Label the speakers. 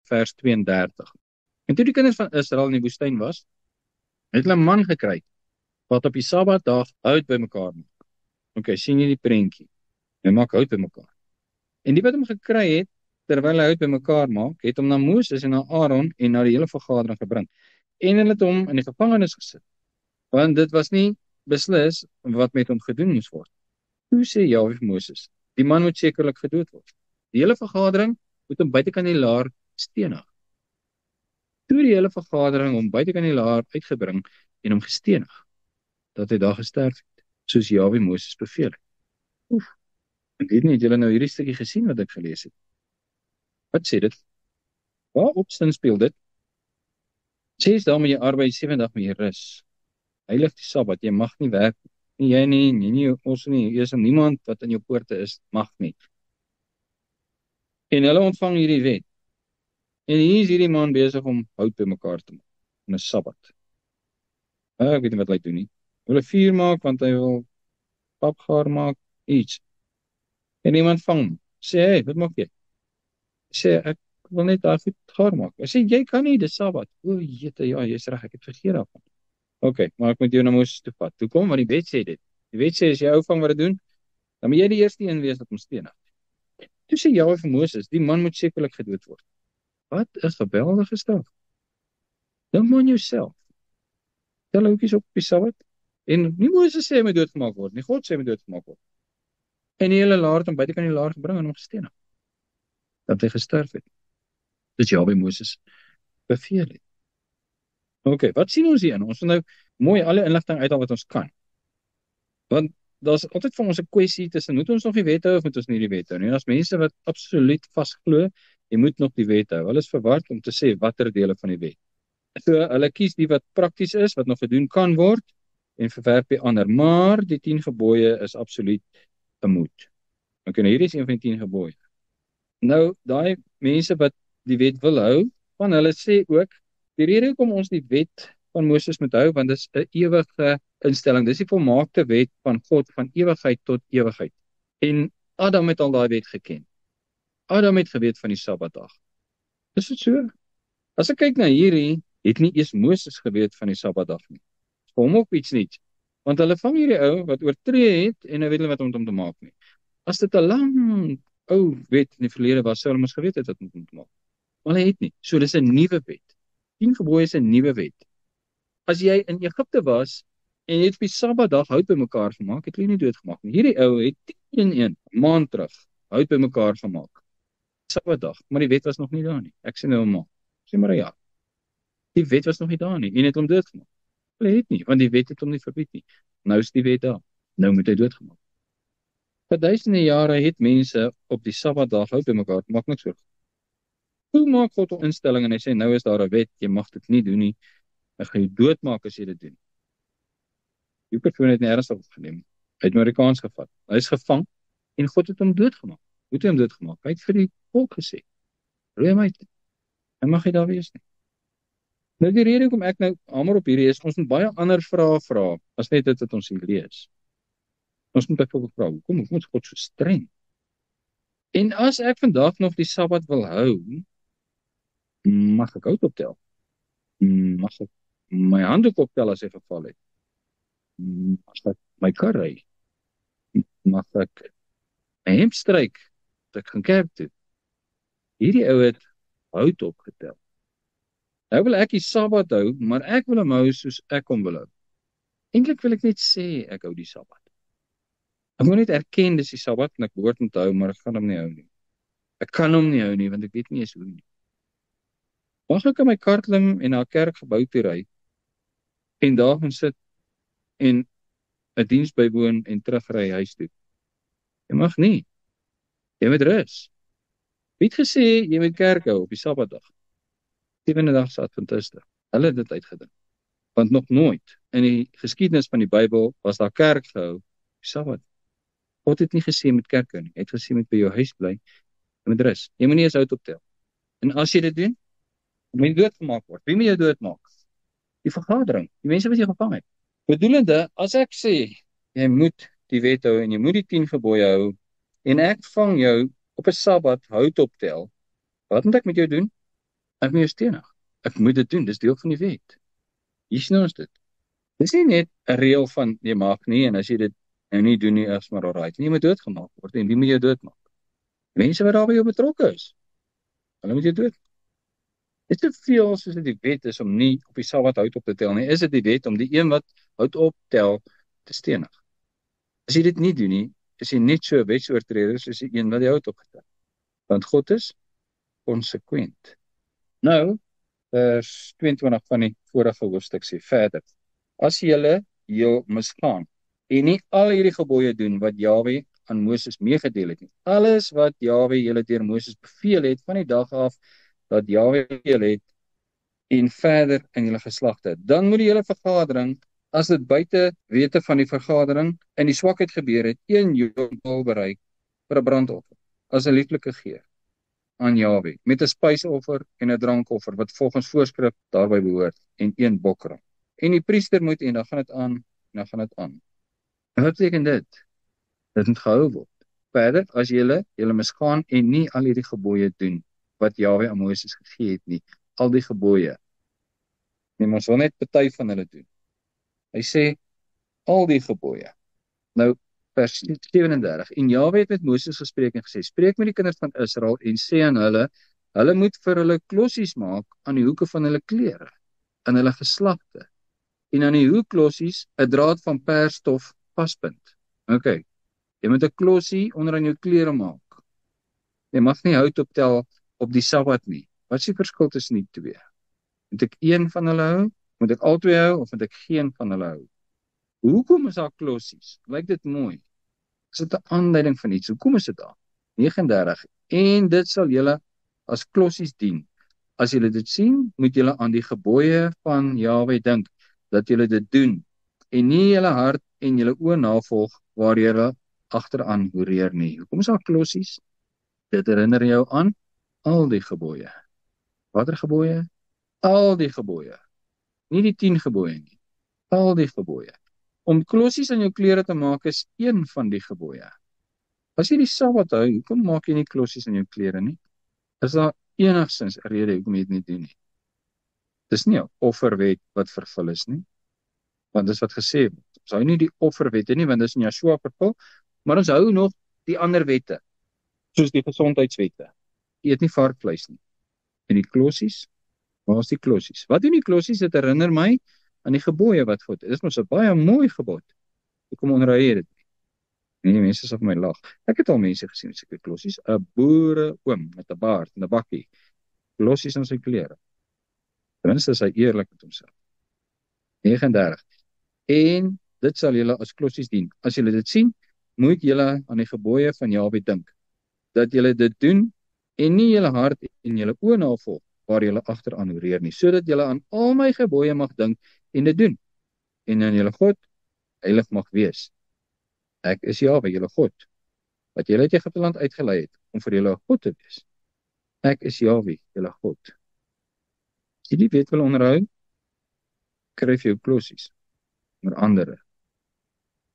Speaker 1: vers 32. En toe die kinders van Israel in die woestyn was, het hulle 'n man gekry, wat op die Sabbatdag hout bymekaar maak. Okay, sien jy die prentjie? Hy maak hout bymekaar. En die wat hom gekry het, terwyl hy hout bymekaar maak, het hom na Moses en na Aaron en na die hele vergadering gebring. En hulle het hom in die gevangenis gesit, want dit was nie beslis wat met hom gedoen moes word. Toe sê Jahwe vir Moses, die man moet sekerlik gedood word. Die hele vergadering moet hom buitekant die laar stenig. Toe die hele vergadering hom buitekant die laar uitgebring en hom gestenig, dat hy daar gesterf het, soos Jahwe Moses beveel het. Oef, ek weet nie, het julle nou hierdie stukkie gesien wat ek gelees het? Wat sê dit? Waarop sin speel dit? 6 dae moet jy arbeid, 7 dae moet jy rus. Heilig die Sabbat, jy mag nie werk, nie jy nie, ons nie, jy is niemand wat in jou poorte is, mag nie. En hulle ontvang hierdie wet. En hier is hierdie man besig om hout bymekaar te maak, in 'n Sabbat. Ek weet nie wat hy doen nie. Hy wil 'n vuur maak, want hy wil pap gaar maak, iets. En iemand vang hom, sê, hey, wat maak jy? Sê, ek wil net daar goed gaar maak. Hy sê, jy kan nie, dis Sabbat. O, jette, ja, jy is reg, ek het vergeet daarvan. Okay, maar ek moet jou na Moses toe vat. Toe kom, want die wet sê dit. Die wet sê, as jy ou vang wat dit doen, dan moet jy die eerste een wees wat hom stenig. Toe sê Jahwe vir Moses, die man moet sekerlik gedood word. Wat 'n geweldige straf. Dink maar aan jouself. Tel houtjies op die Sabbat. En nie Moses sê hy moet doodgemaak word nie, God sê hy moet doodgemaak word. En die hele laar het hom buitekant die laar gebring en hom gestenig. Dat hy gesterf het. Dit Jahwe Moses beveel het. Okay, wat sien ons hierin? Ons moet nou mooi alle inligting uithaal wat ons kan. Want daar's altyd vir ons 'n kwessie tussen, moet ons nog die wet hou of moet ons nie die wet hou nie? En daar's mense wat absoluut vasglo, jy moet nog die wet hou. Hulle is verward om te sê watter dele van die wet. So hulle kies die wat prakties is, wat nog gedoen kan word, en verwerp die ander. Maar die 10 gebooie is absoluut 'n moet. Okay, nou hierdie is een van die 10 gebooie. Nou, daai mense wat die wet wil hou, van hulle sê ook, die rede hoekom ons die wet van Moses moet hou, want dit is 'n ewige instelling. Dis die volmaakte wet van God van ewigheid tot ewigheid. En Adam het al daai wet geken. Adam het geweet van die Sabbatdag. Is dit so? As ek kyk na hierdie, het nie eers Moses geweet van die Sabbatdag nie. Vir hom ook iets nie. Want hulle vang hierdie ou wat oortree het en hy weet nie wat om te maak nie. As dit 'n lang ou wet in die verlede was, sou hulle mos geweet het wat om te maak. Maar hy het nie. So dis 'n nuwe wet. 10 gebooie is 'n nuwe wet. As jy in Egipte was en jy het op die Sabbatdag hout bymekaar gemaak, het jy nie doodgemaak nie. Hierdie ou het 10 in 1 maand terug hout bymekaar gemaak. Sabbatdag, maar die wet was nog nie daar nie. Ek sê nou maar. Sê maar ja. Die wet was nog nie daar nie en het hom doodgemaak. Hulle het nie, want die wet het hom nie verbied nie. Nou is die wet daar. Nou moet hy doodgemaak. Vir duisende jare het mense op die Sabbatdag hout bymekaar gemaak, niks hoor. Hoe maak God 'n instelling en hy sê nou is daar 'n wet, jy mag dit nie doen nie. Ek gaan jou doodmaak as jy dit doen. Die persoon het nie ernstig opgeneem. Hy het Amerikaans gevat. Hy is gevang en God het hom doodgemaak. Hoe het hy hom doodgemaak? Hy het vir die volk gesê, roei hom uit. Hy mag nie daar wees nie. Nou die rede hoekom ek nou hamer op hierdie is, ons moet baie ander vrae vra, as net dit wat ons hier lees. Ons moet byvoorbeeld vra, hoekom is God so streng? En as ek vandag nog die Sabbat wil hou, mag ek hout optel? Mag ek my handdoek optel as hy geval het? Mag ek my kar ry? Mag ek my hemp stryk, dat ek gaan kerk toe? Hierdie ou het hout opgetel. Nou wil ek die Sabbat hou, maar ek wil hom hou soos ek hom wil hou. Eintlik wil ek net sê, ek hou die Sabbat. Ek moet net erken, dis die Sabbat, en ek behoort hom te hou, maar ek gaan hom nie hou nie. Ek kan hom nie hou nie, want ek weet nie eens hoe nie. Mag ek in my kar klim en na 'n kerkgebou toe ry, en daar gaan sit, en 'n diens bywoon, en terugry huis toe? Jy mag nie. Jy moet rus. Wie het gesê, jy moet kerk hou op die Sabbatdag? 7de dag se Adventiste. Hulle het dit uitgedink. Want nog nooit in die geskiedenis van die Bybel was daar kerk gehou op die Sabbat. God het nie gesê jy moet kerk hou nie. Hy het gesê jy moet by jou huis bly en met rus. Jy moet nie eens hout optel. En as jy dit doen, moet jy doodgemaak word. Wie moet jou doodmaak? Die vergadering, die mense wat jy gevang het. Bedoelende, as ek sê jy moet die wet hou en jy moet die 10 gebooie hou en ek vang jou op 'n Sabbat hout optel, wat moet ek met jou doen? Ek moet jou stenig. Ek moet dit doen, dis deel van die wet. Hier sien ons dit. Dis nie net 'n reël van jy mag nie en as jy dit nou nie doen nie, is maar alright. Nie, jy moet doodgemaak word en wie moet jou doodmaak? Mense wat daar by jou betrokke is. Hulle moet jou dood. Dit is te veel soos dit die wet is om nie op die Sabbat hout op te tel nie. Is dit die wet om die een wat hout optel te stenig? As jy dit nie doen nie, is jy net so 'n wetsoortreder soos die een wat die hout opgetel. Want God is konsekwent. Nou, vers 22 van die vorige hoofstuk sê verder. As julle heel misgaan en nie al hierdie gebooie doen wat Jahwe aan Moses meegedeel het nie. Alles wat Jahwe julle deur Moses beveel het van die dag af dat Jahwe julle het en verder in julle geslagte. Dan moet die hele vergadering, as dit buite wete van die vergadering in die swakheid gebeur het, 1 jom bereik vir 'n brandoffer as 'n lieflike geur aan Jahwe, met 'n spysoffer en 'n drankoffer wat volgens voorskrif daarby behoort en 1 bokram. En die priester moet en dan gaan dit aan, en dan gaan dit aan. En wat beteken dit? Dit moet gehou word. Verder, as julle misgaan en nie al hierdie gebooie doen wat Jahwe aan Moses gegee het nie, al die gebooie. Nee, ons wil net party van hulle doen. Hy sê al die gebooie. Nou vers 37. En Jahwe het met Moses gespreek en gesê: "Spreek met die kinders van Israel en sê aan hulle, hulle moet vir hulle klossies maak aan die hoeke van hulle klere, in hulle geslagte. En aan die hoeklossies 'n draad van persstof vaspunt." OK. Jy moet 'n klossie onder aan jou klere maak. Jy mag nie hout optel op die Sabbat nie. Wat is die verskil tussen die twee? Moet ek een van hulle hou? Moet ek albei hou of moet ek geen van hulle hou? Hoekom is daar klossies? Lyk dit mooi? Is dit 'n aanduiding van iets? Hoekom is dit daar? 39. En dit sal julle as klossies dien. As julle dit sien, moet julle aan die gebooie van Jahwe dink, dat julle dit doen, en nie julle hart en julle oë navolg, waar julle agteraan hoereer nie. Hoekom is daar klossies? Dit herinner jou aan al die gebooie. Watter gebooie? Al die gebooie. Nie die 10 gebooie nie. Al die gebooie. Om klossies aan jou klere te maak is een van die gebooie. As jy die Sabbat hou, hoekom maak jy nie klossies aan jou klere nie? Is daar enigstens 'n rede hoekom jy dit nie doen nie? Dis nie 'n offerwet wat vervul is nie. Want dis wat gesê word. Ons hou nie die offerwette nie, want dis in Joshua vervul, maar ons hou nog die ander wette, soos die gesondheidswette. Eet nie varkvleis nie. En die klossies? Waar is die klossies? Wat doen die klossies? Dit herinner my aan die gebooie wat God. Dit is mos 'n baie mooi gebod. Hoekom onderhou jy dit nie? Nee, mense sal vir my lag. Ek het al mense gesien met sulke klossies, 'n boere oom met 'n baard en 'n bakkie. Klossies aan sy klere. Ten minste is hy eerlik met homself. 39. En dit sal julle as klossies dien. As julle dit sien, moet julle aan die gebooie van Jahwe dink, dat julle dit doen en nie julle hart en julle oë navolg, waar julle agteraan hoereer nie, sodat julle aan al my gebooie mag dink en dit doen, en aan julle God heilig mag wees. Ek is Jahwe, julle God, wat julle uit Egipte land uitgelei het, om vir julle God te wees. Ek is Jahwe, julle God. As jy die wet wil onderhou, kryf jou klossies, onder andere.